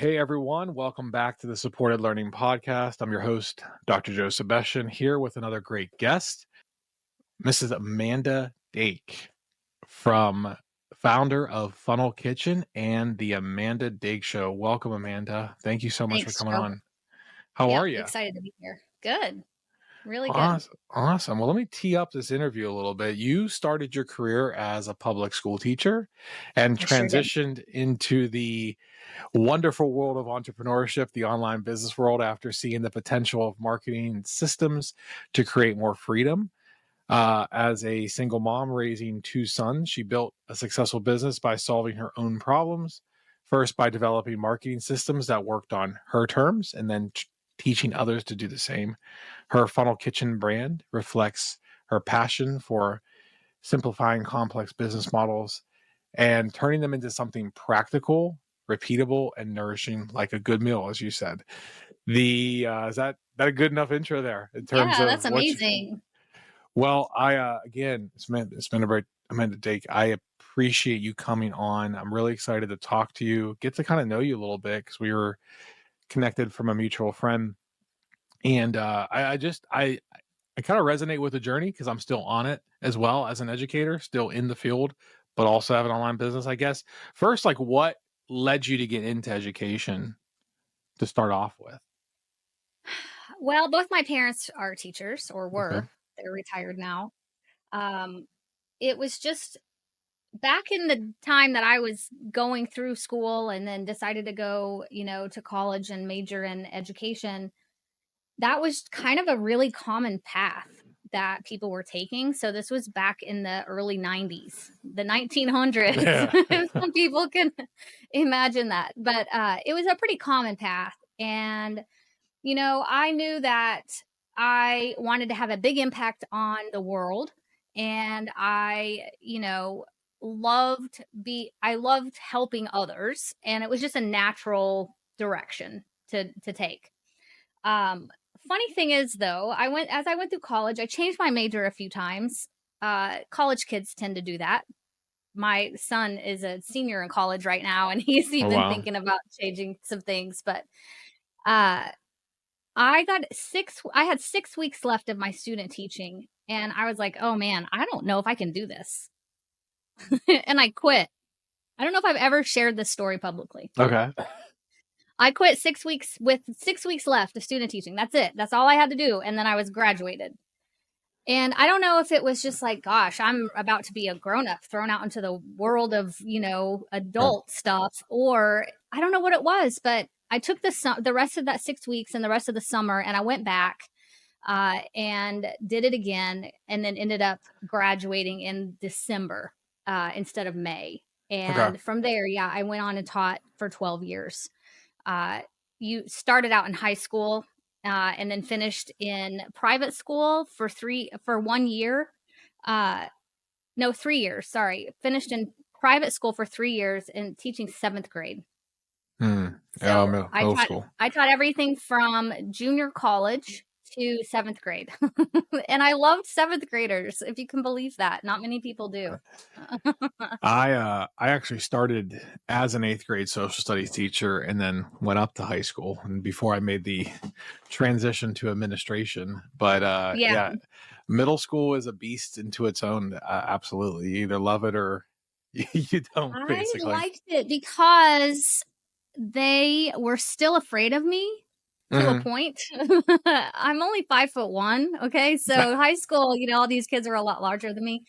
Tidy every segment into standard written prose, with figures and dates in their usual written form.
Hey everyone, welcome back to the Supported Learning Podcast. I'm your host, Dr. Joe Sebastian, here with another great guest, Mrs. Amanda Dake, from founder of Funnel Kitchen and the Amanda Dake Show. Welcome, Amanda. Thank you so much for Thanks, coming Joe. on. How Yep, are you? excited to be here. Good. Really good. Awesome. Awesome. Well, let me tee up this interview a little bit. You started your career as a public school teacher and I sure did. transitioned into the wonderful world of entrepreneurship, the online business world, after seeing the potential of marketing systems to create more freedom. As a single mom raising two sons, she built a successful business by solving her own problems, first by developing marketing systems that worked on her terms, and then teaching others to do the same. Her Funnel Kitchen brand reflects her passion for simplifying complex business models and turning them into something practical, repeatable, and nourishing, like a good meal, as you said. The is that a good enough intro there in terms Yeah, of that's what you? amazing. Well, I again, it's been a very Amanda Dake. I appreciate you coming on. I'm really excited to talk to you, get to kind of know you a little bit because we were connected from a mutual friend, and I kind of resonate with the journey because I'm still on it as well as an educator, still in the field, but also have an online business, I guess. First, like, what led you to get into education to start off with? Well, both my parents are teachers or Okay. were. They're retired now. Um, it was just back in the time that I was going through school and then decided to go, to college and major in education. That was kind of a really common path that people were taking. So this was back in the early 90s, the 1900s. Yeah. If some people can imagine that. But it was a pretty common path. And, I knew that I wanted to have a big impact on the world. And I loved helping others. And it was just a natural direction to take. Um, Funny thing is though, as I went through college, I changed my major a few times. College kids tend to do that. My son is a senior in college right now, and he's Oh, even wow. thinking about changing some things. But uh, I had 6 weeks left of my student teaching, and I was like, oh man, I don't know if I can do this. And I quit. I don't know if I've ever shared this story publicly. Okay. I quit 6 weeks with 6 weeks left of student teaching. That's it. That's all I had to do. And then I was graduated. And I don't know if it was just like, gosh, I'm about to be a grown up thrown out into the world of, Yeah. adult stuff, or I don't know what it was, but I took the rest of that 6 weeks and the rest of the summer and I went back and did it again and then ended up graduating in December instead of May. Okay. And from there, yeah, I went on and taught for 12 years. You started out in high school and then finished in private school for 1 year. No, 3 years. Sorry, finished in private school for 3 years and teaching seventh grade. Yeah, So middle school. I taught everything from junior college to seventh grade, and I loved seventh graders. If you can believe that, not many people do. I actually started as an eighth grade social studies teacher and then went up to high school and before I made the transition to administration. But Yeah, yeah, middle school is a beast into its own. Absolutely. You either love it or you don't, I basically. liked it because they were still afraid of me to a Hmm. point. I'm only 5'1". Okay. So high school, all these kids are a lot larger than me.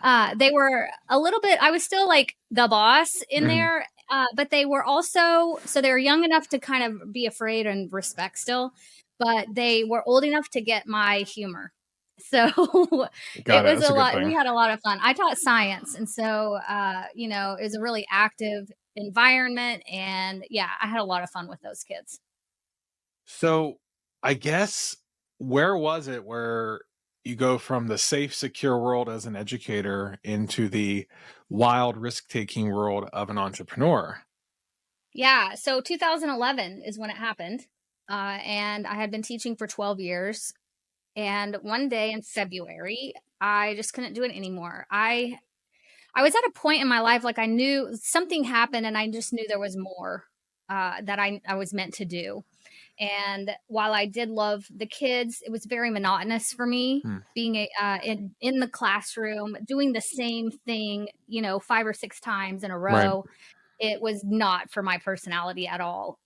They were a little bit, I was still like the boss in Hmm. there. But they were also, so they were young enough to kind of be afraid and respect still, but they were old enough to get my humor. So it Got it. was That's a a good lot. We thing. had a lot of fun. I taught science. And so, it was a really active environment. And yeah, I had a lot of fun with those kids. So I guess where was it where you go from the safe, secure world as an educator into the wild, risk taking world of an entrepreneur? Yeah. So 2011 is when it happened. And I had been teaching for 12 years. And one day in February, I just couldn't do it anymore. I was at a point in my life, like I knew something happened and I just knew there was more. that I was meant to do. And while I did love the kids, it was very monotonous for me Hmm. being in the classroom doing the same thing, 5 or 6 times in a Right. row. It was not for my personality at all.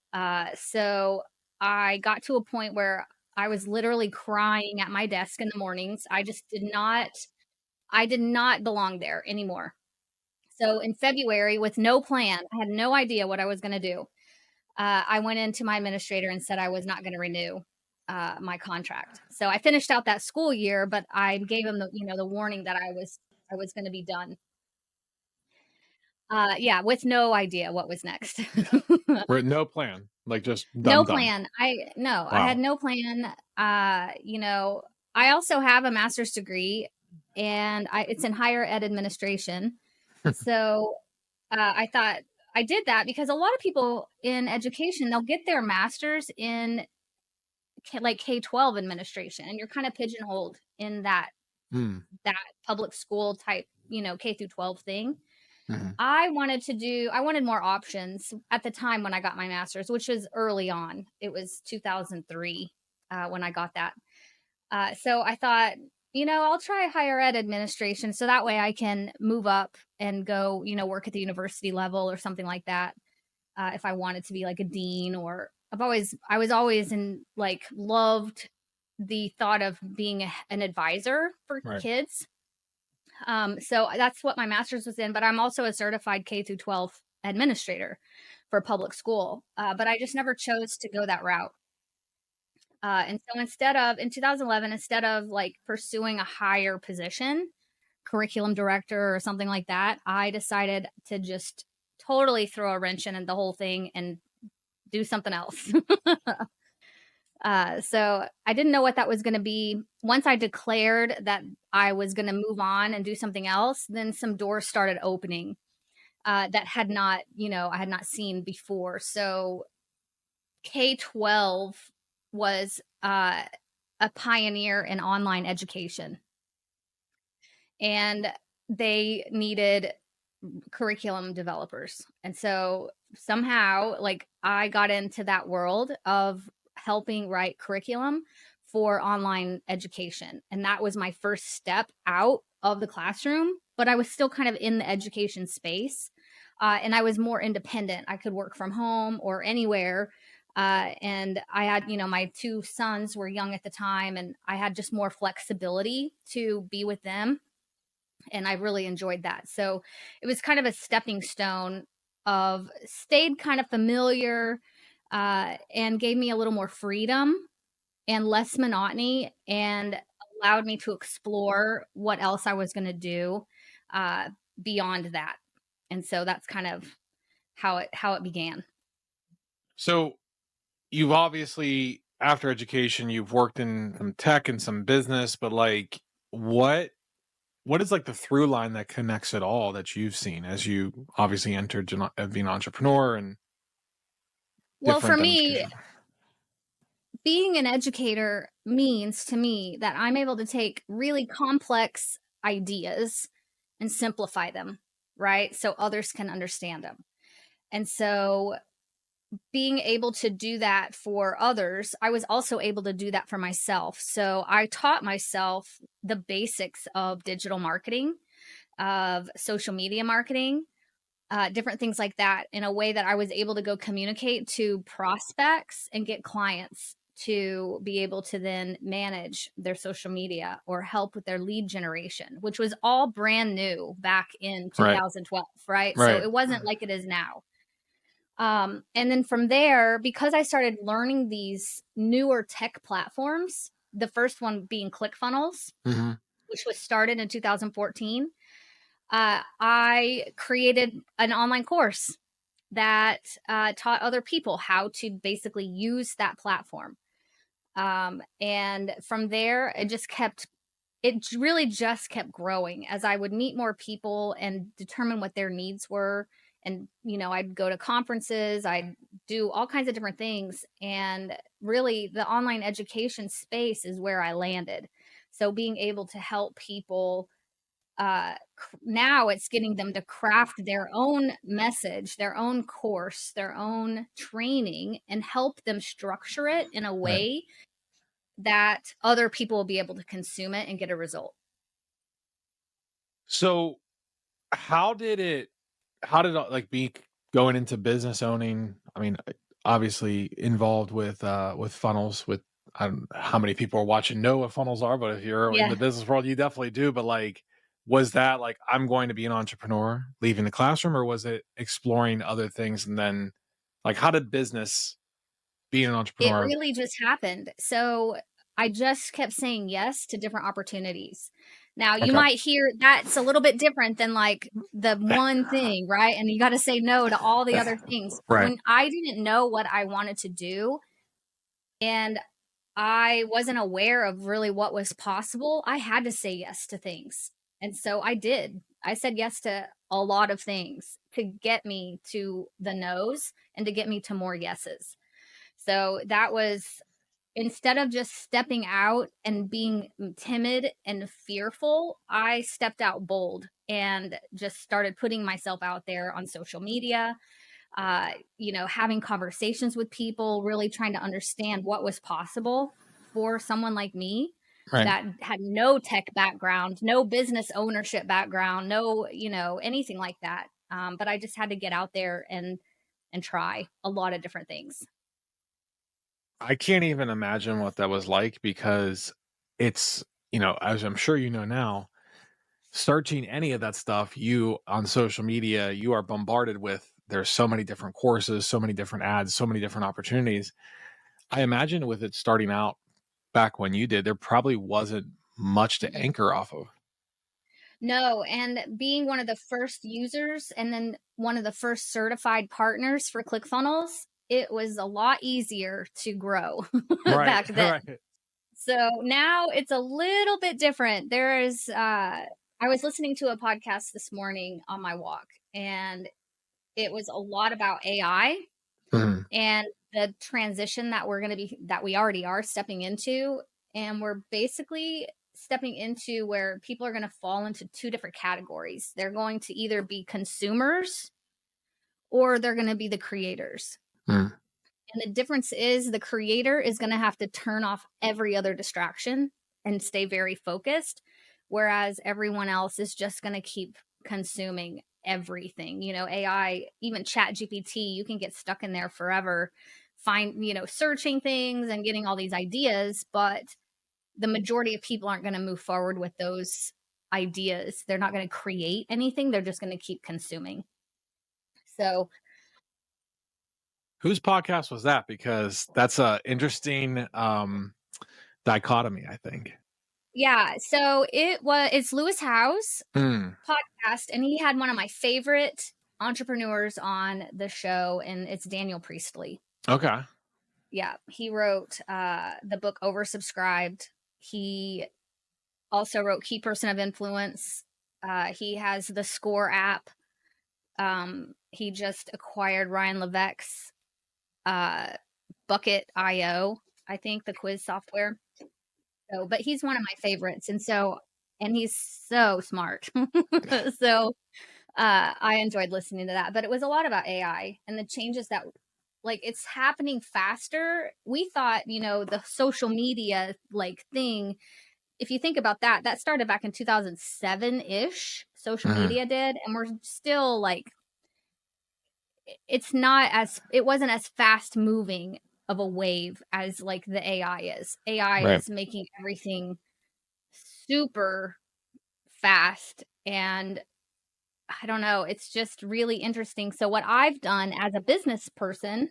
So I got to a point where I was literally crying at my desk in the mornings. I did not belong there anymore. So in February, with no plan, I had no idea what I was going to do. I went into my administrator and said I was not going to renew my contract. So I finished out that school year, but I gave him the warning that I was going to be done. Yeah, with no idea what was next. With no plan, like just No done. plan. I had Wow. no plan. I also have a master's degree, and it's in higher ed administration. So I thought I did that because a lot of people in education, they'll get their master's in like K-12 administration, and you're kind of pigeonholed in Mm. that public school type, K through 12 thing. Mhm. I wanted more options at the time when I got my master's, which was early on. It was 2003 when I got that. So I thought, I'll try higher ed administration so that way I can move up and go, work at the university level or something like that. If I wanted to be like a dean, or I was always loved the thought of being an advisor for Right. kids. So that's what my master's was in, but I'm also a certified K through 12 administrator for public school. But I just never chose to go that route. And so in 2011, instead of like pursuing a higher position, curriculum director or something like that, I decided to just totally throw a wrench in the whole thing and do something else. So I didn't know what that was going to be. Once I declared that I was going to move on and do something else, then some doors started opening that I had not seen before. So K-12 was a pioneer in online education, and they needed curriculum developers. And so somehow, like, I got into that world of helping write curriculum for online education. And that was my first step out of the classroom, but I was still kind of in the education space. And I was more independent. I could work from home or anywhere. And I had, my 2 sons were young at the time, and I had just more flexibility to be with them, and I really enjoyed that. So it was kind of a stepping stone of stayed kind of familiar, and gave me a little more freedom and less monotony, and allowed me to explore what else I was going to do uh, beyond that. And so that's kind of how it began. So you've obviously, after education, you've worked in some tech and some business, but like what is like the through line that connects it all that you've seen as you obviously entered being an entrepreneur and Well, for different than me, education? being an educator means to me that I'm able to take really complex ideas and simplify them, right? So others can understand them. And so being able to do that for others, I was also able to do that for myself. So I taught myself the basics of digital marketing, of social media marketing, different things like that, in a way that I was able to go communicate to prospects and get clients to be able to then manage their social media or help with their lead generation, which was all brand new back in Right. 2012, right? So Right. it wasn't like it is now. And then from there, because I started learning these newer tech platforms, the first one being ClickFunnels, Mm-hmm. which was started in 2014, I created an online course that taught other people how to basically use that platform. And from there, it really just kept growing as I would meet more people and determine what their needs were. And, I'd go to conferences, I'd do all kinds of different things. And really, the online education space is where I landed. So being able to help people Now it's getting them to craft their own message, their own course, their own training, and help them structure it in a Right. way that other people will be able to consume it and get a result. So how did it like be going into business owning? I mean, obviously involved with funnels with I don't know how many people are watching know what funnels are, but if you're in Yeah. the business world, you definitely do. But like, was that like I'm going to be an entrepreneur leaving the classroom, or was it exploring other things? And then like how did business being an It entrepreneur? really just happened. So I just kept saying yes to different opportunities. Now you Okay. might hear that's a little bit different than like the one thing, right? And you got to say no to all the other things. But Right. when I didn't know what I wanted to do and I wasn't aware of really what was possible, I had to say yes to things. And so I did. I said yes to a lot of things to get me to the no's and to get me to more yeses. So that was instead of just stepping out and being timid and fearful, I stepped out bold and just started putting myself out there on social media, having conversations with people, really trying to understand what was possible for someone like me Right. that had no tech background, no business ownership background, no, anything like that. But I just had to get out there and try a lot of different things. I can't even imagine what that was like because it's, as I'm sure you know now, searching any of that stuff, you on social media, you are bombarded with there's so many different courses, so many different ads, so many different opportunities. I imagine with it starting out back when you did, there probably wasn't much to Mhm. anchor off of. No, and being one of the first users and then one of the first certified partners for ClickFunnels, it was a lot easier to grow Right, back then. right. So now it's a little bit different. I was listening to a podcast this morning on my walk, and it was a lot about AI Mhm. and the transition that we already are stepping into. And we're basically stepping into where people are going to fall into two different categories. They're going to either be consumers or they're going to be the creators. Mhm. And the difference is the creator is going to have to turn off every other distraction and stay very focused, whereas everyone else is just going to keep consuming everything. AI, even Chat GPT, you can get stuck in there forever, searching things and getting all these ideas, but the majority of people aren't going to move forward with those ideas. They're not going to create anything. They're just going to keep consuming. So Whose podcast was that? Because that's a interesting dichotomy, I think. yeah, so it's Lewis Howe's Mm, podcast, and he had one of my favorite entrepreneurs on the show, and it's Daniel Priestley. okay. Yeah, he wrote the book Oversubscribed. He also wrote Key Person of Influence. He has the Score app. He just acquired Ryan Levesque's uh, Bucket IO, I think, the quiz software. So, but he's one of my favorites, and he's so smart. So I enjoyed listening to that, but it was a lot about AI and the changes that like it's happening faster. We thought, the social media like thing, if you think about that, that started back in 2007-ish, social Mhm. media did, and we're still like it wasn't as fast moving of a wave as like the AI is. AI Right. is making everything super fast, and I don't know, it's just really interesting. So what I've done as a business person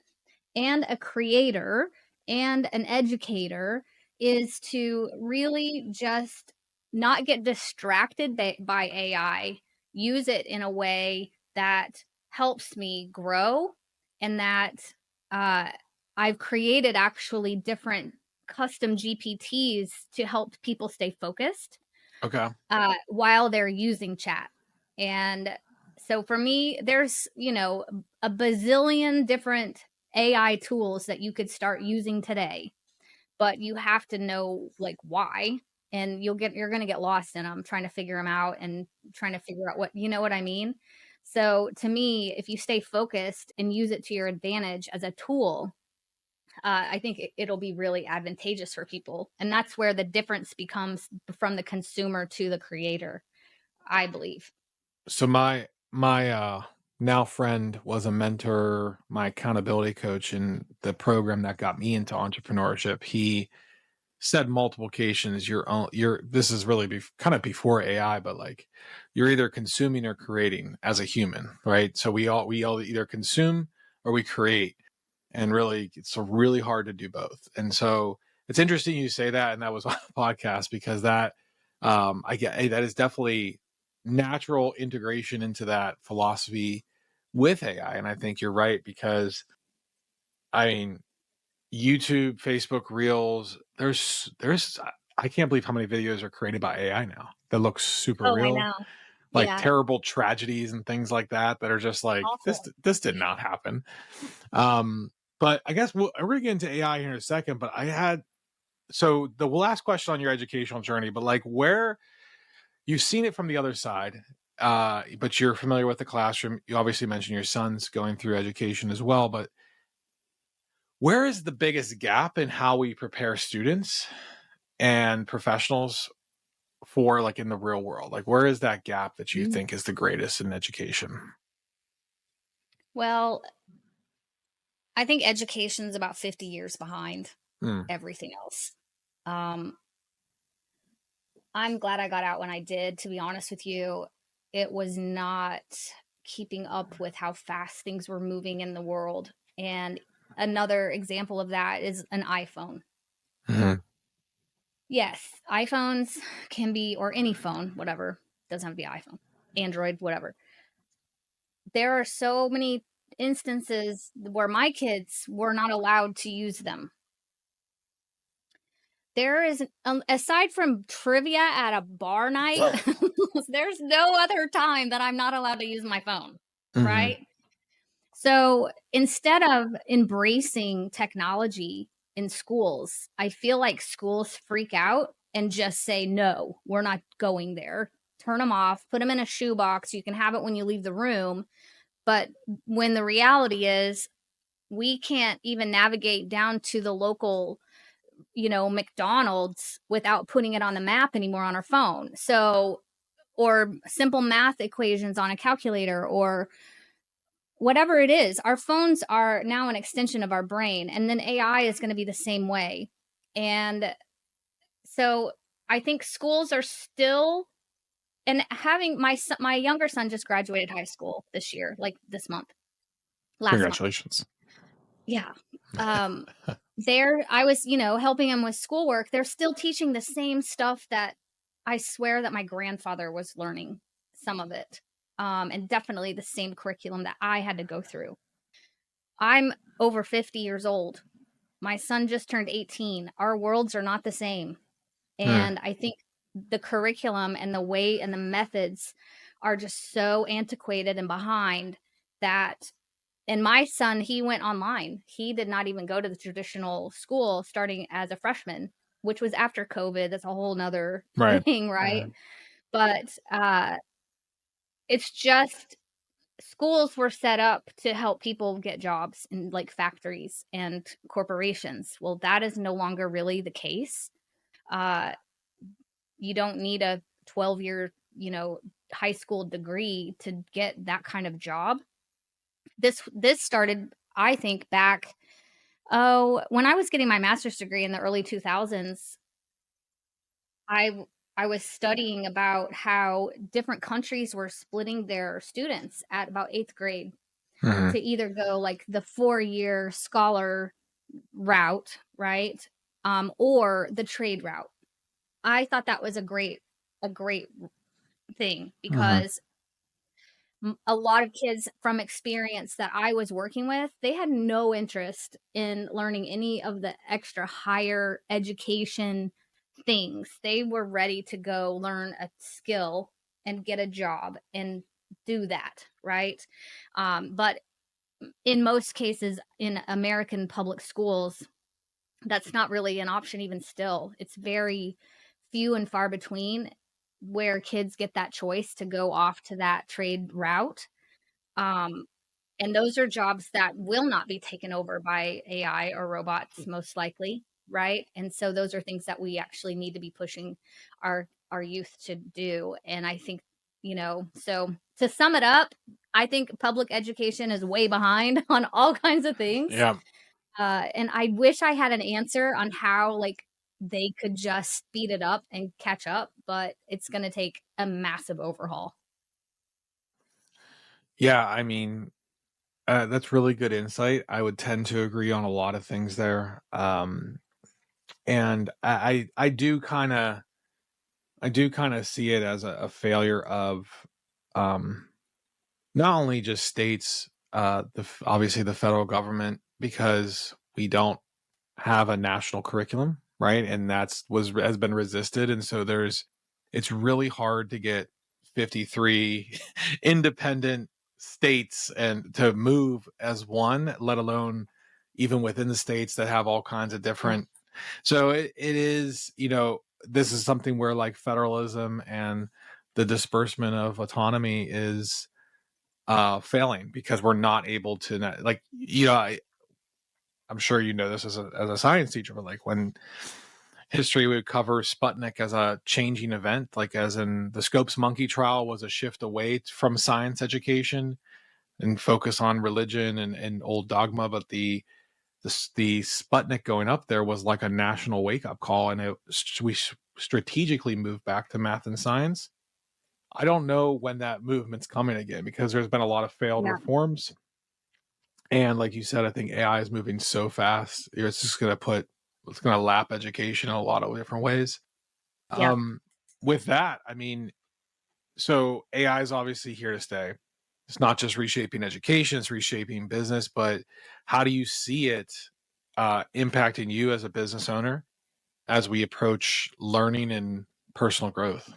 and a creator and an educator is to really just not get distracted by AI, use it in a way that helps me grow, and that uh, I've created actually different custom GPTs to help people stay focused Okay. while they're using chat. And so for me, there's, a bazillion different AI tools that you could start using today, but you have to know like why. and you're going to get lost in them trying to figure them out and trying to figure out what, you know what I mean? So to me, if you stay focused and use it to your advantage as a tool, I think it'll be really advantageous for people. And that's where the difference becomes from the consumer to the creator, I believe. So my now friend was a mentor, my accountability coach in the program that got me into entrepreneurship. He said multiple occasions, you're this is really kind of before AI, but like you're either consuming or creating as a human, right? So we all either consume or we create, and really it's really hard to do both. And so it's interesting you say that, and that was on a podcast, because that I get, hey, that is definitely natural integration into that philosophy with AI. And I think you're right, because I mean, YouTube, Facebook Reels, there's I can't believe how many videos are created by AI now that look super Oh, I real, know. like Yeah. terrible tragedies and things like that are just like, this Awful. this did not happen. Um, but I guess we're gonna get into AI here in a second. But I had so the last question on your educational journey, but like where you've seen it from the other side, but you're familiar with the classroom. You obviously mentioned your son's going through education as well, but where is the biggest gap in how we prepare students and professionals for like in the real world? Like where is that gap that you think is the greatest in education? Well, I think education's about 50 years behind Hmm. everything else. Um, I'm glad I got out when I did, to be honest with you. It was not keeping up with how fast things were moving in the world. And another example of that is an iPhone. Mhm. Yes, iPhones can be, or any phone, whatever, doesn't have to be iPhone, Android, whatever. There are so many instances where my kids were not allowed to use them. There is, aside from trivia at a bar night, there's no other time that I'm not allowed to use my phone, Mhm. right? So instead of embracing technology in schools, I feel like schools freak out and just say, no, we're not going there. Turn them off, put them in a shoebox. You can have it when you leave the room. But when the reality is, we can't even navigate down to the local, McDonald's without putting it on the map anymore on our phone. So, or simple math equations on a calculator, or whatever it is, our phones are now an extension of our brain. And then AI is going to be the same way. And so I think schools are still, and having my younger son just graduated high school this year, like this month, last month. Congratulations. Yeah. Um, there, I was, helping him with schoolwork. They're still teaching the same stuff that I swear that my grandfather was learning, some of it. And definitely the same curriculum that I had to go through. I'm over 50 years old. My son just turned 18. Our worlds are not the same. Hmm. And I think the curriculum and the way and the methods are just so antiquated and behind that. And my son, he went online. He did not even go to the traditional school starting as a freshman, which was after COVID. That's a whole nother Right. thing, right? But it's just schools were set up to help people get jobs in like factories and corporations. Well, that is no longer really the case. Uh, you don't need a 12-year, high school degree to get that kind of job. This started, I think, back, when I was getting my master's degree in the early 2000s. I was studying about how different countries were splitting their students at about 8th grade Mhm. to either go like the 4-year scholar route, right? Or the trade route. I thought that was a great thing Mhm. because a lot of kids from experience that I was working with, they had no interest in learning any of the extra higher education things. They were ready to go learn a skill and get a job and do that, right? But in most cases in American public schools, that's not really an option even still. It's very few and far between where kids get that choice to go off to that trade route. Um, and those are jobs that will not be taken over by AI or robots, most likely, right? And so those are things that we actually need to be pushing our youth to do. And I think, so to sum it up, I think public education is way behind on all kinds of things. Yeah. And I wish I had an answer on how, like, they could just speed it up and catch up, but it's going to take a massive overhaul. Yeah. I mean, that's really good insight. I would tend to agree on a lot of things there. And I do kind of see it as a failure of um, not only just states, obviously the federal government, because we don't have a national curriculum, right? And has been resisted, and so it's really hard to get 53 independent states and to move as one, let alone even within the states that have all kinds of Yeah. different. So it is, this is something where like federalism and the disbursement of autonomy is failing because we're not able to like, I'm sure you know this as a science teacher, but like when history would cover Sputnik as a changing event, like as in the Scopes monkey trial was a shift away from science education and focus on religion and old dogma, but the Sputnik going up there was like a national wake up call, and we strategically moved back to math and science. I don't know when that movement's coming again because there's been a lot of failed Yeah. reforms. And like you said, I think AI is moving so fast. It's going to lap education in a lot of different ways. Yeah. Um, with that, I mean, so AI is obviously here to stay. It's not just reshaping education, it's reshaping business, but how do you see it impacting you as a business owner as we approach learning and personal growth?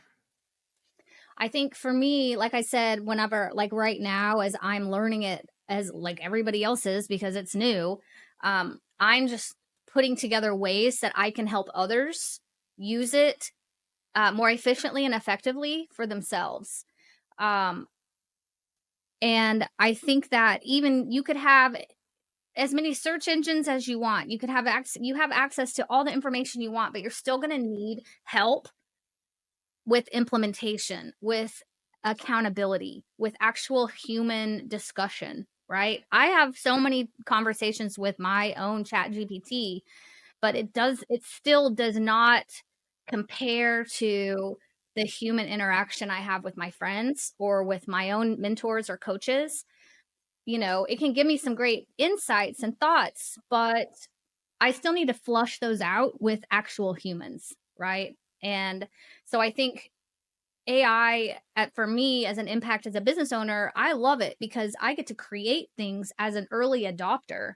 I think for me, like I said, whenever, like right now, as I'm learning it as like everybody else is because it's new, I'm just putting together ways that I can help others use it more efficiently and effectively for themselves. Um, and I think that even you could have as many search engines as you want. You have access to all the information you want, but you're still going to need help with implementation, with accountability, with actual human discussion, right? I have so many conversations with my own chat GPT, but it still does not compare to the human interaction I have with my friends or with my own mentors or coaches. It can give me some great insights and thoughts, but I still need to flush those out with actual humans, right? And so I think AI for me as an impact as a business owner, I love it because I get to create things as an early adopter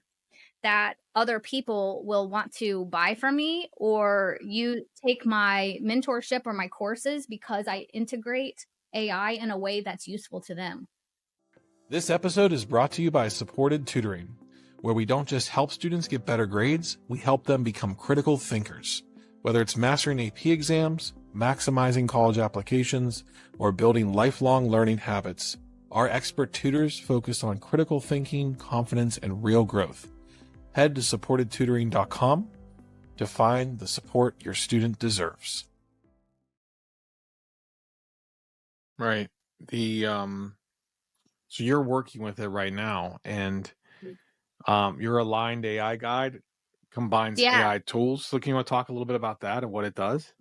that other people will want to buy from me or you take my mentorship or my courses because I integrate AI in a way that's useful to them. This episode is brought to you by Supported Tutoring, where we don't just help students get better grades, we help them become critical thinkers. Whether it's mastering AP exams, maximizing college applications, or building lifelong learning habits, our expert tutors focus on critical thinking, confidence, and real growth. Head to supportedtutoring.com to find the support your student deserves. Right. The So you're working with it right now, and your aligned AI guide combines Yeah. AI tools. So can you want to talk a little bit about that and what it does?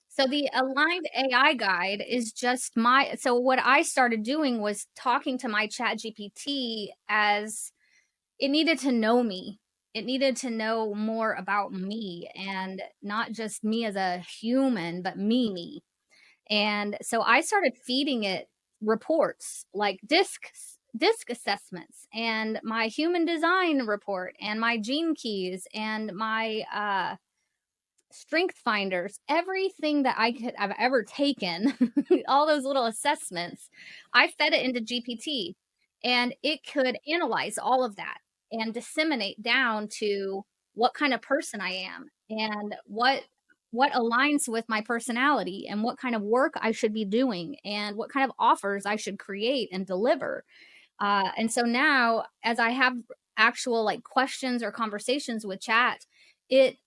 So the aligned AI guide is just so what I started doing was talking to my chat GPT as it needed to know me. It needed to know more about me and not just me as a human, but me. And so I started feeding it reports like disc assessments and my human design report and my gene keys and my strength finders, everything that I've ever taken, all those little assessments, I fed it into GPT and it could analyze all of that and disseminate down to what kind of person I am and what aligns with my personality and what kind of work I should be doing and what kind of offers I should create and deliver. And so now, as I have actual like questions or conversations with chat, it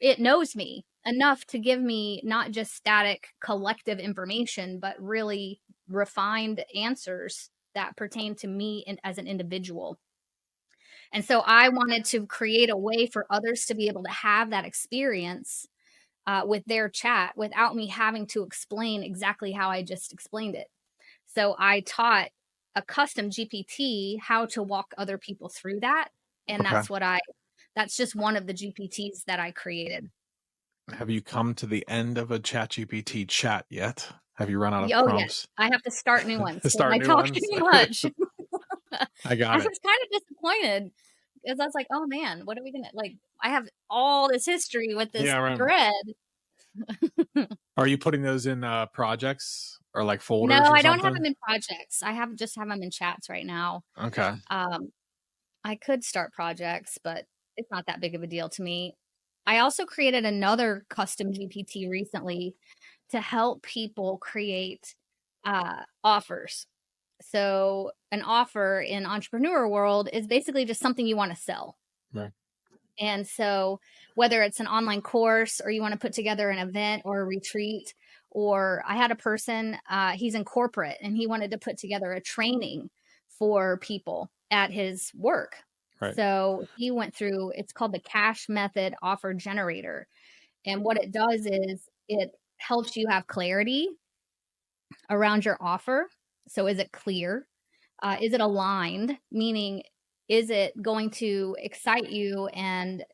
it knows me enough to give me not just static collective information, but really refined answers that pertain to me as an individual. And so I wanted to create a way for others to be able to have that experience with their chat without me having to explain exactly how I just explained it. So I taught a custom GPT how to walk other people through that. And Okay. that's just one of the GPTs that I created. Have you come to the end of a ChatGPT chat yet? Have you run out of Oh, yes. prompts I have to start new ones to because start I new talk ones? too much. I I got it. was kind of disappointed because I was like, oh man, what are we going to like? I have all this history with this Yeah, right. thread. Are you putting those in projects or like No, folders or I don't have something? them in projects. I have just have them in chats right now. Okay. Um, I could start projects, but it's not that big of a deal to me. I also created another custom GPT recently to help people create offers. So, an offer in entrepreneur world is basically just something you want to sell. Right. And so, whether it's an online course or you want to put together an event or a retreat, or I had a person, he's in corporate and he wanted to put together a training for people at his work. Right. So, he went through it's called the cash method offer generator. And what it does is it helps you have clarity around your offer. So, is it clear? Is it aligned? Meaning, is it going to excite you and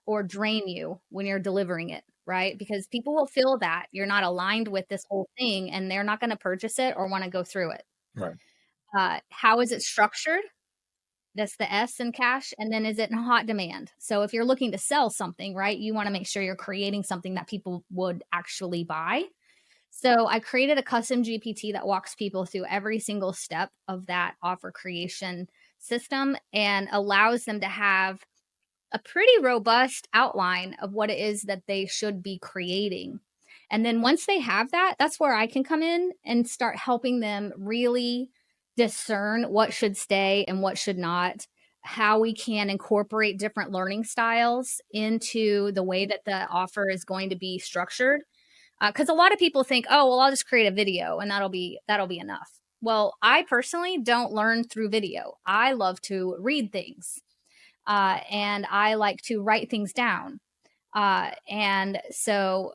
or drain you when you're delivering it? Right? Because people will feel that you're not aligned with this whole thing, and they're not going to purchase it or want to go through it. Right. How is it structured? That's the S in cash. And then is it in hot demand? So if you're looking to sell something, right, you want to make sure you're creating something that people would actually buy. So I created a custom GPT that walks people through every single step of that offer creation system and allows them to have a pretty robust outline of what it is that they should be creating. And then once they have that, that's where I can come in and start helping them really discern what should stay and what should not, how we can incorporate different learning styles into the way that the offer is going to be structured. Because a lot of people think, oh, well, I'll just create a video and that'll be enough. Well, I personally don't learn through video. I love to read things, and I like to write things down. And so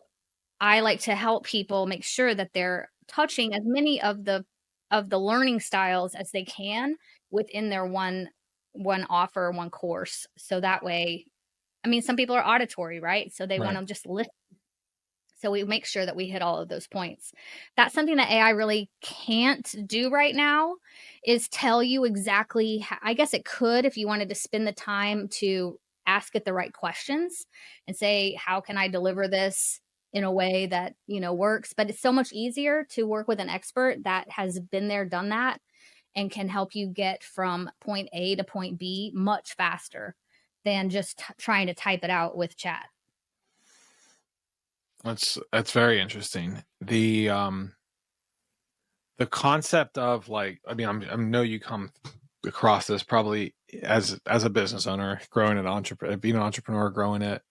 I like to help people make sure that they're touching as many of the learning styles as they can within their one offer, one course. So that way, I mean, some people are auditory, right? So they want Right. to just listen, so we make sure that we hit all of those points. That's something that AI really can't do right now is tell you exactly I guess it could if you wanted to spend the time to ask it the right questions and say, "How can I deliver this in a way that, works?" But it's so much easier to work with an expert that has been there, done that, and can help you get from point A to point B much faster than just trying to type it out with chat. That's very interesting. The concept of like, I mean, I know you come across this probably as a business owner, growing an entrepreneur, being an entrepreneur, growing it,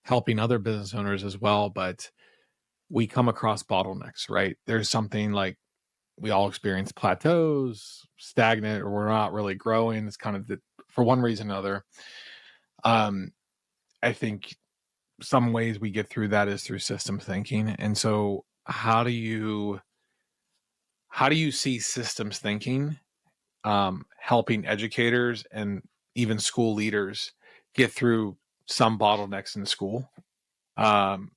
helping other business owners as well. But we come across bottlenecks, right? There's something like we all experience plateaus, stagnant, or we're not really growing. It's kind of for one reason or another. Um, I think some ways we get through that is through system thinking. And so how do you see systems thinking helping educators and even school leaders get through some bottlenecks in school, um,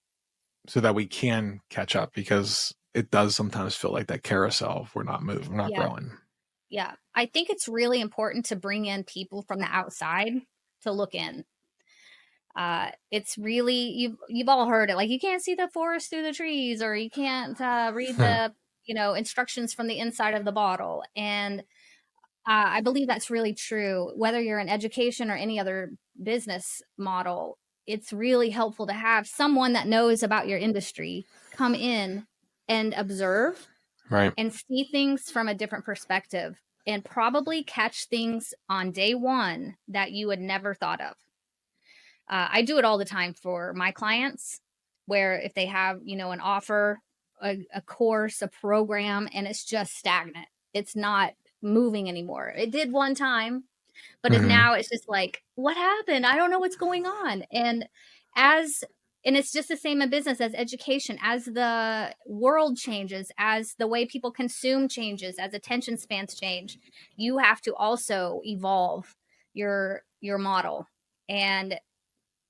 so that we can catch up, because it does sometimes feel like that carousel if we're not moving, we're not Yeah. growing. Yeah, I think it's really important to bring in people from the outside to look in. It's really you've all heard it, like you can't see the forest through the trees, or you can't read the instructions from the inside of the bottle. And I believe that's really true. Whether you're in education or any other business model, it's really helpful to have someone that knows about your industry come in and observe Right. and see things from a different perspective and probably catch things on day one that you had never thought of. I do it all the time for my clients, where if they have, an offer, a course, a program, and it's just stagnant, it's not moving anymore. It did one time, but Hmm. now it's just like, what happened? I don't know what's going on. As and it's just the same in business as education. As the world changes, as the way people consume changes, as attention spans change, you have to also evolve your model. And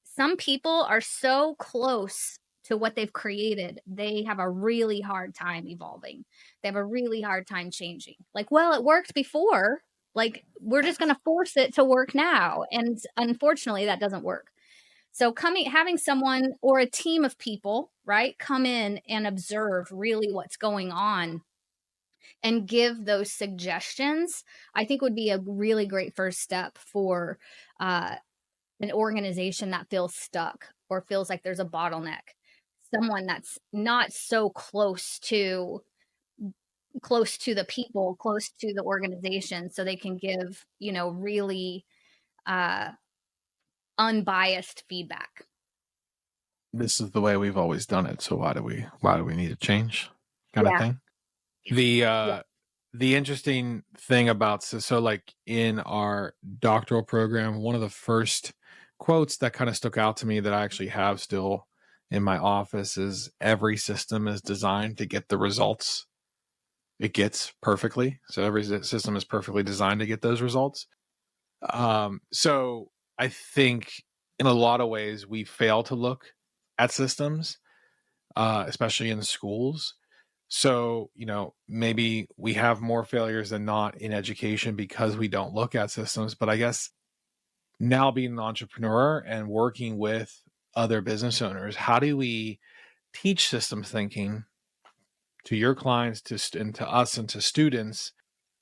some people are so close to what they've created, they have a really hard time evolving. They have a really hard time changing. Like, well, it worked before. Like, we're just going to force it to work now. And unfortunately, that doesn't work. So having someone or a team of people, right, come in and observe really what's going on and give those suggestions, I think would be a really great first step for uh, an organization that feels stuck or feels like there's a bottleneck. Someone that's not so close to the people, close to the organization, so they can give, really uh, unbiased feedback. This is the way we've always done it. So why do we need to change? Kind of Yeah. thing. The Yeah. the interesting thing about so like in our doctoral program, one of the first quotes that kind of stuck out to me that I actually have still in my office is every system is designed to get the results it gets perfectly. So every system is perfectly designed to get those results. So I think in a lot of ways we fail to look at systems, especially in schools. So, maybe we have more failures than not in education because we don't look at systems. But I guess now being an entrepreneur and working with other business owners, how do we teach systems thinking to your clients, and to us, and to students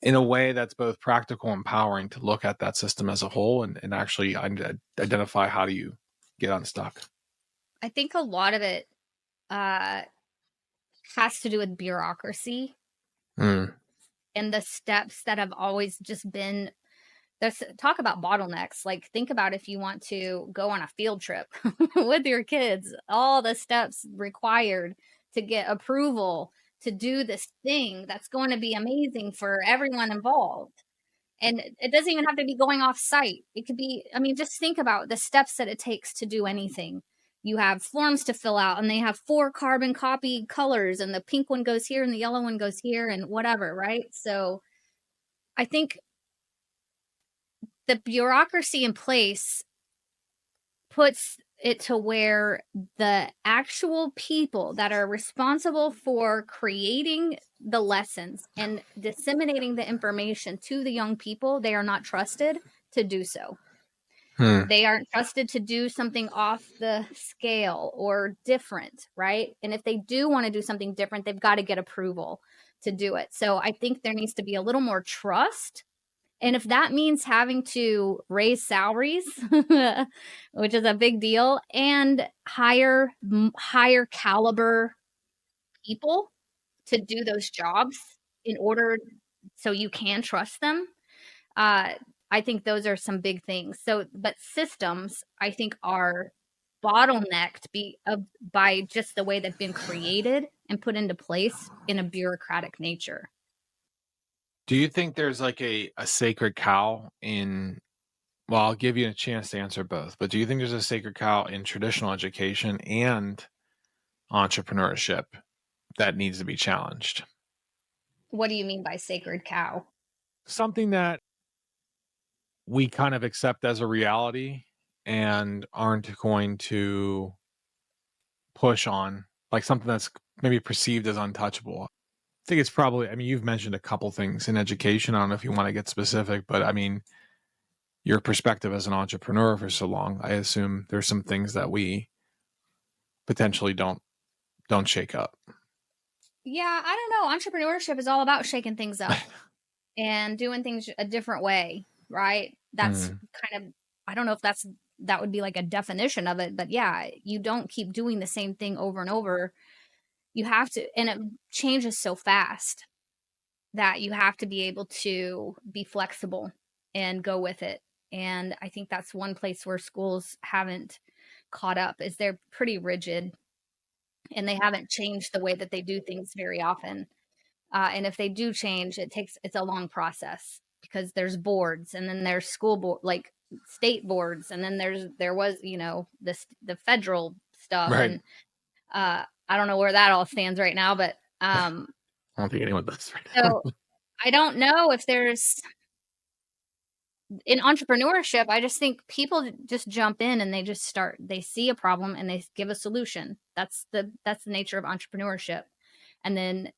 in a way that's both practical and empowering to look at that system as a whole and actually identify how do you get unstuck? I think a lot of it uh, has to do with bureaucracy Mm, and the steps that have always just been. There's talk about bottlenecks. Like, think about if you want to go on a field trip with your kids, all the steps required to get approval to do this thing that's going to be amazing for everyone involved. And it doesn't even have to be going off site. It could be, I mean, just think about the steps that it takes to do anything. You have forms to fill out, and they have 4 carbon copy colors, and the pink one goes here, and the yellow one goes here, and whatever, right? So I think the bureaucracy in place puts it to where the actual people that are responsible for creating the lessons and disseminating the information to the young people, they are not trusted to do so. hmm. They aren't trusted to do something off the scale or different, right? And if they do want to do something different, they've got to get approval to do it. So I think there needs to be a little more trust, and if that means having to raise salaries, which is a big deal, and higher caliber people to do those jobs in order so you can trust them, uh, I think those are some big things. So, but systems, I think, are bottlenecked by just the way they've been created and put into place in a bureaucratic nature. Do you think there's like a sacred cow in, well, I'll give you a chance to answer both, but do you think there's a sacred cow in traditional education and entrepreneurship that needs to be challenged? What do you mean by sacred cow? Something that we kind of accept as a reality and aren't going to push on, like something that's maybe perceived as untouchable. I think it's probably, I mean, you've mentioned a couple things in education. I don't know if you want to get specific, but I mean, your perspective as an entrepreneur for so long, I assume there's some things that we potentially don't shake up. Yeah, I don't know. Entrepreneurship is all about shaking things up and doing things a different way, right? That's Mm, kind of, I don't know if that's that would be like a definition of it. But yeah, you don't keep doing the same thing over and over. You have to, and it changes so fast that you have to be able to be flexible and go with it. And I think that's one place where schools haven't caught up, is they're pretty rigid and they haven't changed the way that they do things very often. And if they do change, it's a long process because there's boards, and then there's school board, like state boards, and then there was, the federal stuff, Right. and I don't know where that all stands right now, but I don't think anyone does right so now. I don't know if there's in entrepreneurship. I just think people just jump in and they see a problem and they give a solution. That's the nature of entrepreneurship. And then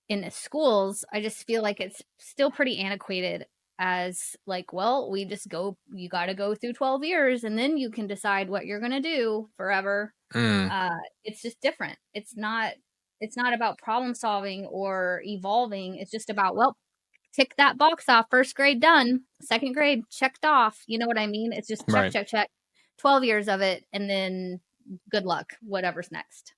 in the schools, I just feel like it's still pretty antiquated, as like, well, you got to go through 12 years and then you can decide what you're going to do forever. Mm, It's just different. It's not about problem solving or evolving. It's just about, well, tick that box off. First grade done. Second grade checked off. You know what I mean? It's just check, right. check, check. 12 years of it, and then good luck, whatever's next.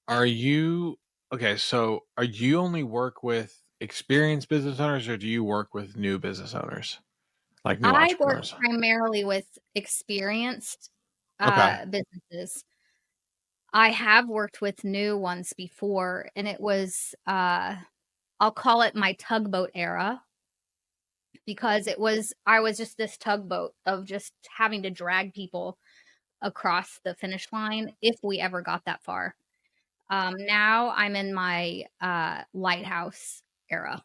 Are you okay? So, are you only work with experienced business owners, or do you work with new business owners, like new I work entrepreneurs? primarily with experienced Okay, businesses. I have worked with new ones before, and it was, I'll call it my tugboat era, because I was just this tugboat of just having to drag people across the finish line if we ever got that far. Now I'm in my lighthouse era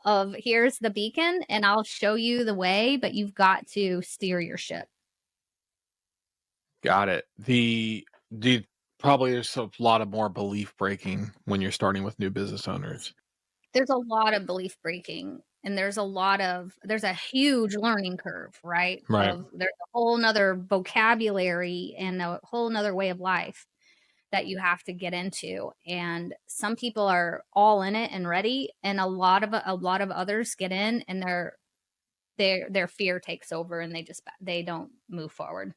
of, here's the beacon and I'll show you the way, but you've got to steer your ship. got it. The probably there's a lot of more belief breaking when you're starting with new business owners, There's a lot of belief breaking, and there's a huge learning curve, right? right? There's a whole nother vocabulary and a whole nother way of life that you have to get into. And some people are all in it and ready, and a lot of others get in and their fear takes over and they don't move forward.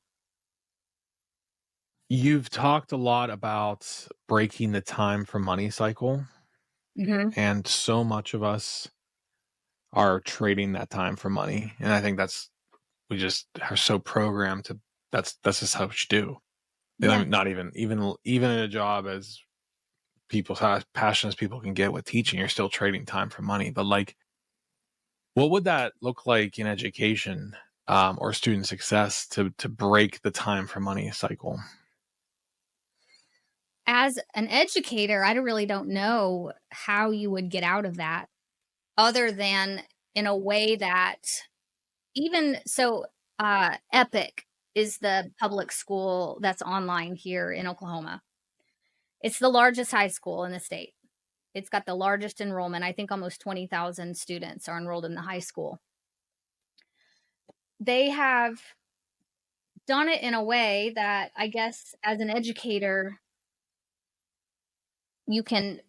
You've talked a lot about breaking the time for money cycle, Mhm. and so much of us are trading that time for money, and I think that's we just are so programmed to that's just how we should do. And Yeah. I'm not even in a job as people as passionate as people can get with teaching, you're still trading time for money. But like, what would that look like in education or student success to break the time for money cycle? As an educator, I really don't know how you would get out of that, other than in a way that, even so, Epic is the public school that's online here in Oklahoma. It's the largest high school in the state. It's got the largest enrollment. I think almost 20,000 students are enrolled in the high school. They have done it in a way that, I guess, as an educator, you can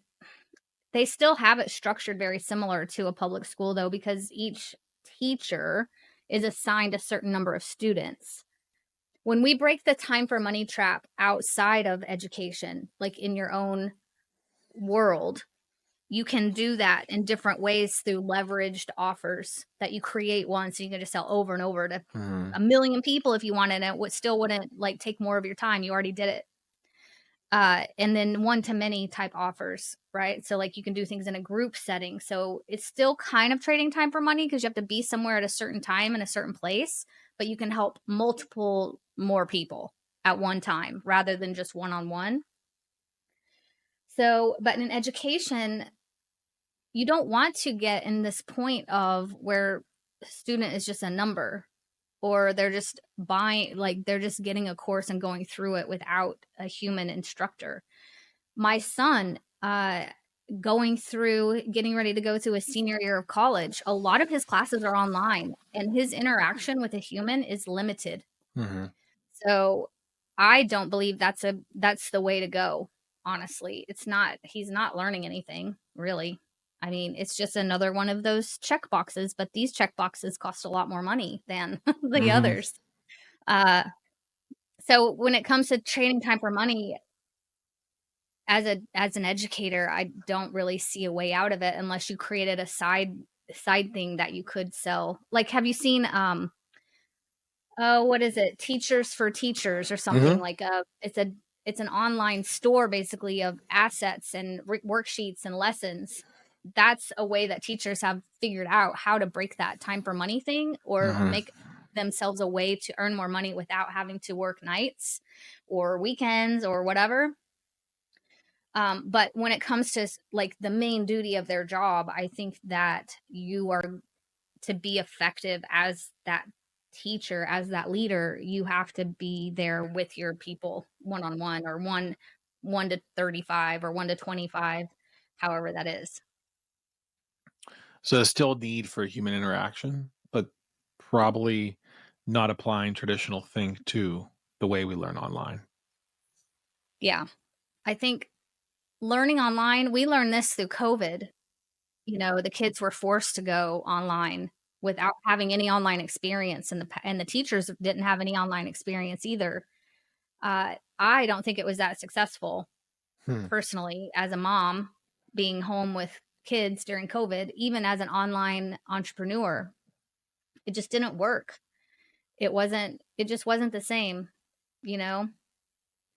they still have it structured very similar to a public school, though, because each teacher is assigned a certain number of students. When we break the time for money trap outside of education, like in your own world, you can do that in different ways through leveraged offers that you create once, and you can just sell over and over to Mhm. a million people if you wanted, and it would still wouldn't like take more of your time. You already did it. And then one to many type offers, right? So like you can do things in a group setting. So it's still kind of trading time for money because you have to be somewhere at a certain time in a certain place, but you can help multiple more people at one time rather than just one on one. So, but in education, you don't want to get in this point of where a student is just a number, or they're just buying, like they're just getting a course and going through it without a human instructor. My son, going through getting ready to go to a senior year of college, a lot of his classes are online and his interaction with a human is limited. Mhm. So I don't believe that's the way to go. Honestly, he's not learning anything really. I mean, it's just another one of those check boxes, but these check boxes cost a lot more money than the Mhm. others. Uh, so when it comes to trading time for money, as an educator, I don't really see a way out of it unless you created a side thing that you could sell. Like, have you seen oh, what is it? Teachers for Teachers or something Hmm. like it's an online store basically of assets and worksheets and lessons. That's a way that teachers have figured out how to break that time for money thing or Hmm. make themselves a way to earn more money without having to work nights or weekends or whatever. But when it comes to like the main duty of their job, I think that you are to be effective as that teacher, as that leader, you have to be there with your people one on one or one to 35 or 1 to 25, however that is. So there's still a need for human interaction, but probably not applying traditional think to the way we learn online. Yeah. I think learning online, we learned this through COVID. You know, the kids were forced to go online without having any online experience and the teachers didn't have any online experience either. I don't think it was that successful Hmm. personally as a mom being home with kids during COVID, even as an online entrepreneur. It just didn't work. It just wasn't the same, you know?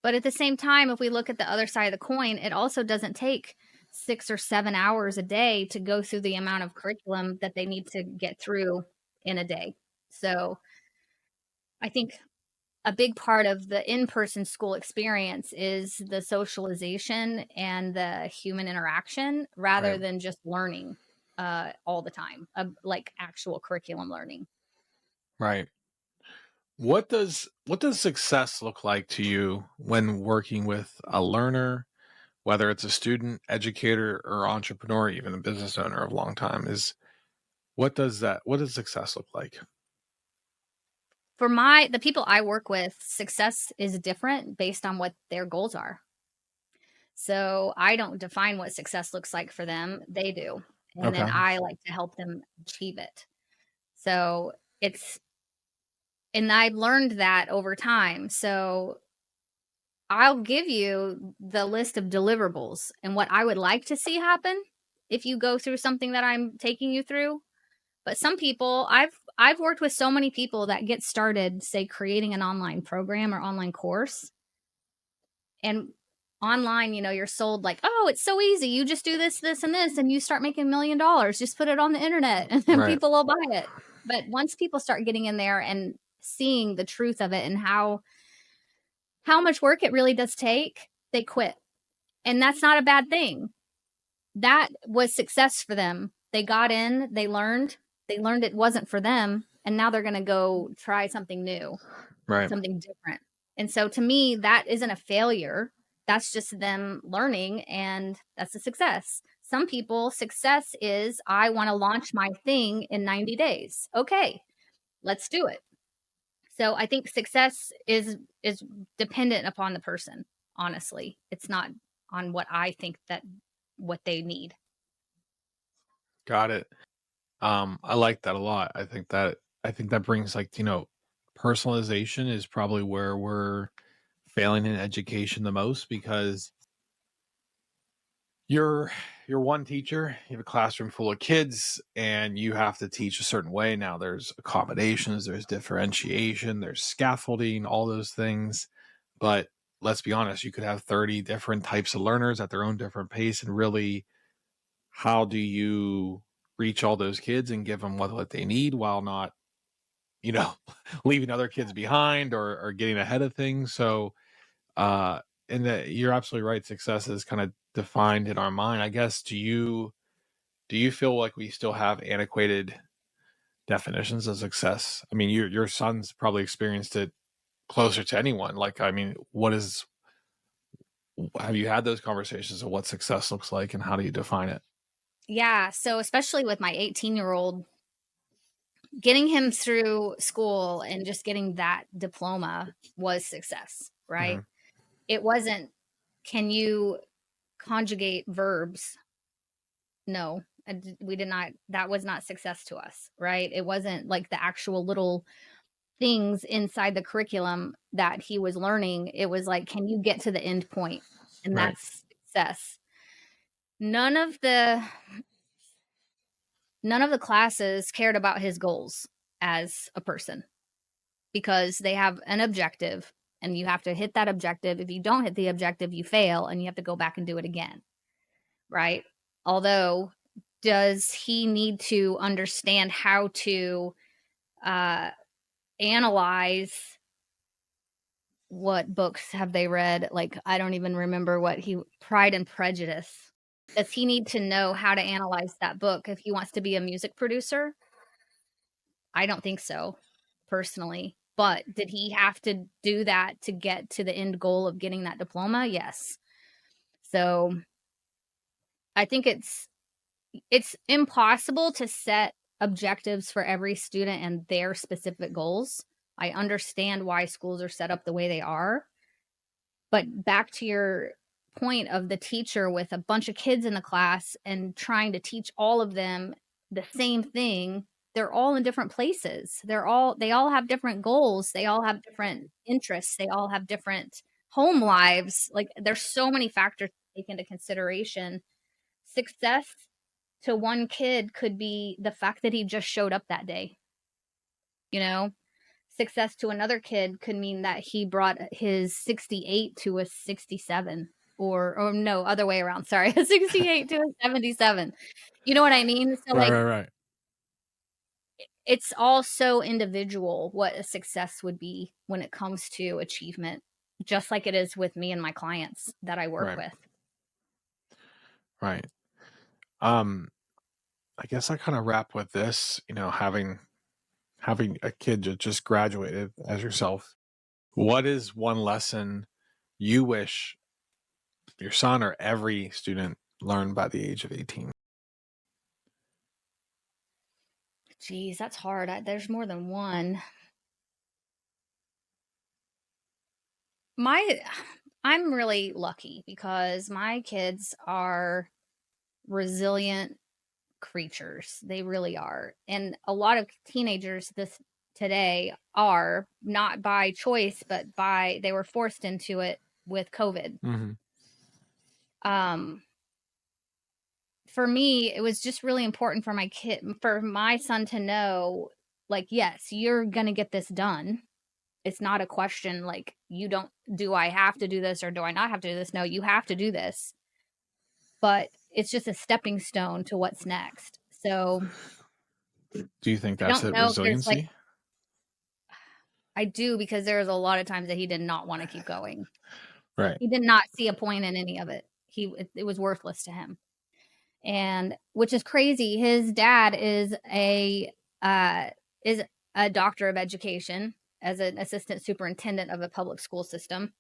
But at the same time, if we look at the other side of the coin, it also doesn't take 6 or 7 hours a day to go through the amount of curriculum that they need to get through in a day. So I think a big part of the in-person school experience is the socialization and the human interaction rather Right. than just learning all the time, like actual curriculum learning. Right. What does success look like to you when working with a learner, whether it's a student, educator, or entrepreneur, even a business owner of a long time? Is what does success look like? For the people I work with, success is different based on what their goals are. So I don't define what success looks like for them, they do. And then Okay. I like to help them achieve it. So it's and I've learned that over time. So I'll give you the list of deliverables and what I would like to see happen if you go through something that I'm taking you through. But some people, I've worked with so many people that get started, say creating an online program or online course, and online, you know, you're sold like, oh, it's so easy. You just do this, this, and this, and you start making $1 million. Just put it on the internet, and then Right. people will buy it. But once people start getting in there and seeing the truth of it and how much work it really does take, they quit. And that's not a bad thing. That was success for them. They got in, they learned it wasn't for them, and now they're going to go try something new, Right. something different. And so to me, that isn't a failure. That's just them learning, and that's a success. Some people, success is I want to launch my thing in 90 days. Okay, let's do it. So I think success is dependent upon the person, honestly. It's not on what I think that what they need. Got it. I like that a lot. I think that brings like, personalization is probably where we're failing in education the most because you're you're one teacher, you have a classroom full of kids and you have to teach a certain way. Now there's accommodations, there's differentiation, there's scaffolding, all those things. But let's be honest, you could have 30 different types of learners at their own different pace and really how do you reach all those kids and give them what they need while not, you know, leaving other kids behind or getting ahead of things. So uh and that you're absolutely right. Success is kind of defined in our mind. I guess do you feel like we still have antiquated definitions of success? I mean, your son's probably experienced it closer to anyone. Like, I mean, have you had those conversations of what success looks like and how do you define it? Yeah, so especially with my 18-year-old, getting him through school and just getting that diploma was success, Hmm. right? It wasn't, can you conjugate verbs? No, we did not, that was not success to us, right? It wasn't like the actual little things inside the curriculum that he was learning. It was like, can you get to the end point? And Right. that's success. None of the none of the classes cared about his goals as a person because they have an objective and you have to hit that objective. If you don't hit the objective, you fail and you have to go back and do it again, right? Although, does he need to understand how to uh, analyze what books have they read? Like, I don't even remember what he Pride and Prejudice. Does he need to know how to analyze that book if he wants to be a music producer? I don't think so, personally. But did he have to do that to get to the end goal of getting that diploma? Yes. So I think it's impossible to set objectives for every student and their specific goals. I understand why schools are set up the way they are. But back to your point of the teacher with a bunch of kids in the class and trying to teach all of them the same thing, they're all in different places. They all have different goals, they all have different interests, they all have different home lives. Like, there's so many factors to take into consideration. Success to one kid could be the fact that he just showed up that day, you know? Success to another kid could mean that he brought his 68 to a 67, or no, other way around, sorry, a 68 to a 77. You know what I mean? So, Right, like, right, right. it's all so individual what a success would be when it comes to achievement, just like it is with me and my clients that I work Right. with. Right. I guess I kind of wrap with this, having a kid that just graduated as yourself. What is one lesson you wish your son or every student learned by the age of 18? Geez, that's hard. There's more than one. My I'm really lucky because my kids are resilient creatures. They really are. And a lot of teenagers this today are not by choice, but they were forced into it with COVID. Mm-hmm. Um, for me, it was just really important for my son to know, like, yes, you're gonna get this done. It's not a question like, you don't do I have to do this or do I not have to do this? No, you have to do this. But it's just a stepping stone to what's next. So Do you think I that's don't it? know if there's like, Resiliency? I do, because there was a lot of times that he did not wanna keep going. Right. He did not see a point in any of it. It was worthless to him. And which is crazy. His dad uh is a doctor of education as an assistant superintendent of a public school system.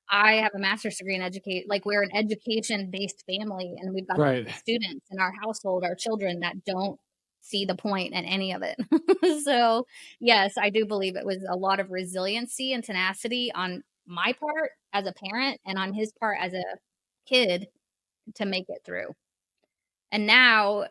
I have a master's degree in educate like, we're an education-based family, and we've got Right. students in our household, our children, that don't see the point in any of it. So, yes, I do believe it was a lot of resiliency and tenacity on my part as a parent and on his part as a kid to make it through. And now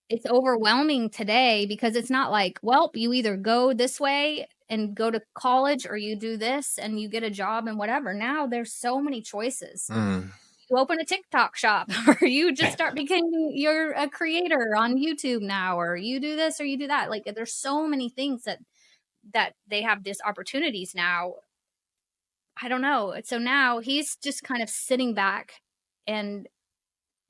it's overwhelming today because it's not like, well, you either go this way and go to college or you do this and you get a job and whatever. Now there's so many choices. Mm. You open a TikTok shop or you just start becoming you're a creator on YouTube now, or you do this or you do that. Like, there's so many things that they have these opportunities now. I don't know. So now he's just kind of sitting back and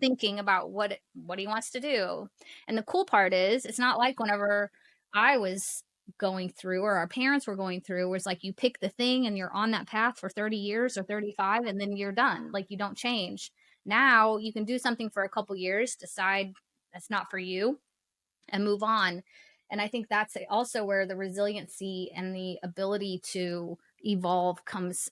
thinking about what he wants to do. And the cool part is, it's not like whenever I was going through or our parents were going through, where it's like you pick the thing and you're on that path for 30 years or 35 and then you're done. Like, you don't change. Now you can do something for a couple years, decide that's not for you, and move on. And I think that's also where the resiliency and the ability to evolve comes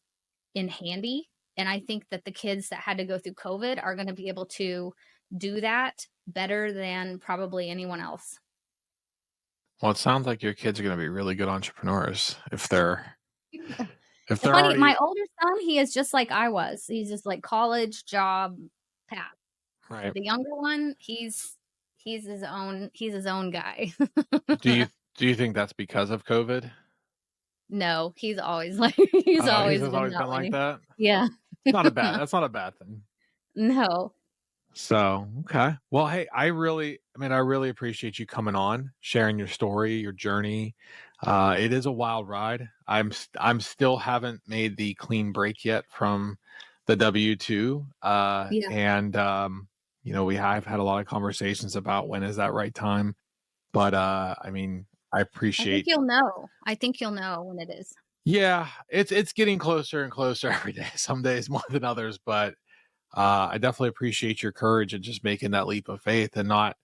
in handy. And I think that the kids that had to go through COVID are going to be able to do that better than probably anyone else. Well, it sounds like your kids are going to be really good entrepreneurs if they're The funny, my already older son, he is just like I was. He's just like college, job, path. right. The younger one, he's his own guy. Do you think that's because of COVID? No, he's always like he's He's always just been always that been like way. that. Yeah. That's not a bad thing. No. So, okay. Well, hey, I really appreciate you coming on, sharing your story, your journey. It is a wild ride. I'm still haven't made the clean break yet from the W-2. Yeah. And you know, we have had a lot of conversations about when is that right time. But I mean, I I think appreciate. you'll know. I think you'll know when it is. Yeah, it's getting closer and closer every day. Some days more than others, but I definitely appreciate your courage and just making that leap of faith and not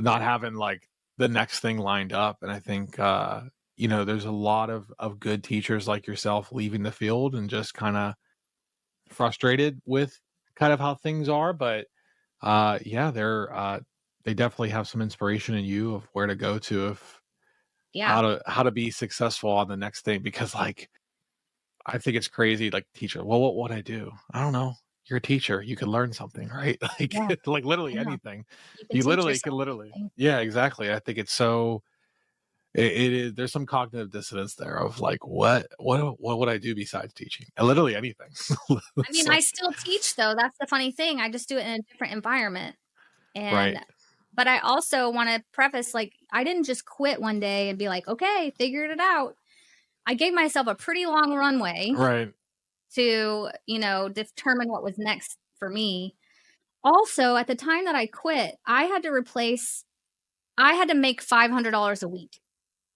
having like the next thing lined up. And I think you know, there's a lot of good teachers like yourself leaving the field and just kind of frustrated with kind of how things are. But yeah, they definitely have some inspiration in you of where to go to if Yeah. how to be successful on the next thing. Because like I think it's crazy, like teacher. Well, what would I do? I don't know. You're a teacher. You could learn something, right? Like, Yeah. like I literally know. anything. You can You teach literally can yourself literally. anything. Yeah, exactly. I think it's so. It is. There's some cognitive dissonance there of like, what would I do besides teaching? And literally anything. I It's mean, I like, still teach though. That's the funny thing. I just do it in a different environment. right, And but I also want to preface like I didn't just quit one day and be like, "Okay, figured it out." I gave myself a pretty long runway right. to, determine what was next for me. Also, at the time that I quit, I had to make $500 a week.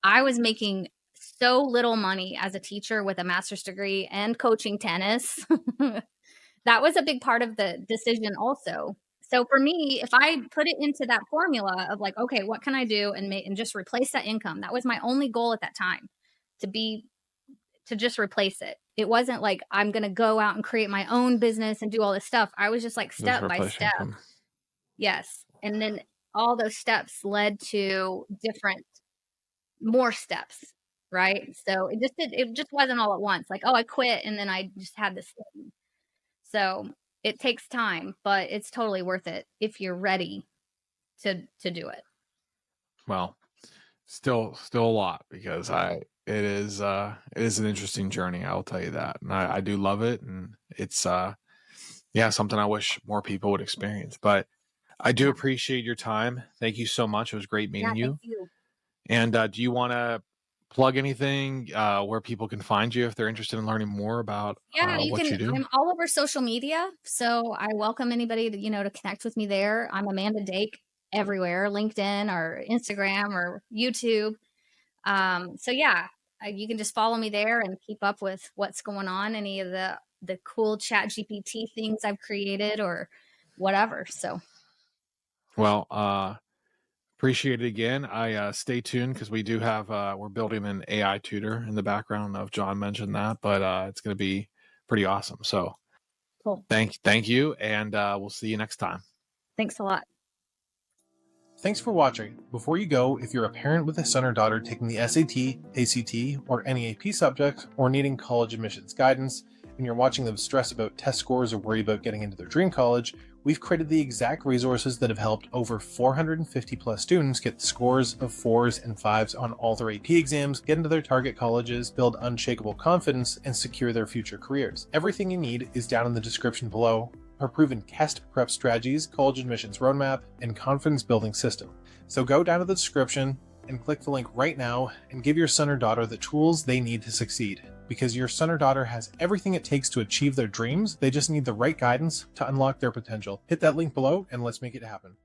I was making so little money as a teacher with a master's degree and coaching tennis. That was a big part of the decision also. So for me, if I put it into that formula of like, okay, what can I do and just replace that income? That was my only goal at that time, to be to just replace it. It wasn't like I'm going to go out and create my own business and do all this stuff. I was just like Just step by replace step. income. Yes. And then all those steps led to more steps, right? So it just wasn't all at once. Like, oh, I quit and then I just had this thing. So it takes time, but it's totally worth it if you're ready to do it. Well, still a lot because it is an interesting journey. I will tell you that, and I do love it, and it's yeah, something I wish more people would experience. But I do Yeah. appreciate your time. Thank you so much. It was great Yeah, meeting thank you. you. And do you want to plug anything where people can find you if they're interested in learning more about Yeah, what you do? I'm all over social media, so I welcome anybody to connect with me there. I'm Amanda Dake everywhere, LinkedIn or Instagram or YouTube. So yeah, you can just follow me there and keep up with what's going on, any of the cool Chat GPT things I've created or whatever. So Well, appreciate it again. I stay tuned because we do have we're building an AI tutor in the background. Of John mentioned that, but it's going to be pretty awesome. So cool. thank you, and we'll see you next time. Thanks a lot. Thanks for watching. Before you go, if you're a parent with a son or daughter taking the SAT, ACT, or any AP subject, or needing college admissions guidance, and you're watching them stress about test scores or worry about getting into their dream college, we've created the exact resources that have helped over 450 plus students get scores of 4s and 5s on all their AP exams, get into their target colleges, build unshakable confidence, and secure their future careers. Everything you need is down in the description below. Our proven test prep strategies, college admissions roadmap, and confidence building system. So go down to the description and click the link right now and give your son or daughter the tools they need to succeed. Because your son or daughter has everything it takes to achieve their dreams, they just need the right guidance to unlock their potential. Hit that link below and let's make it happen.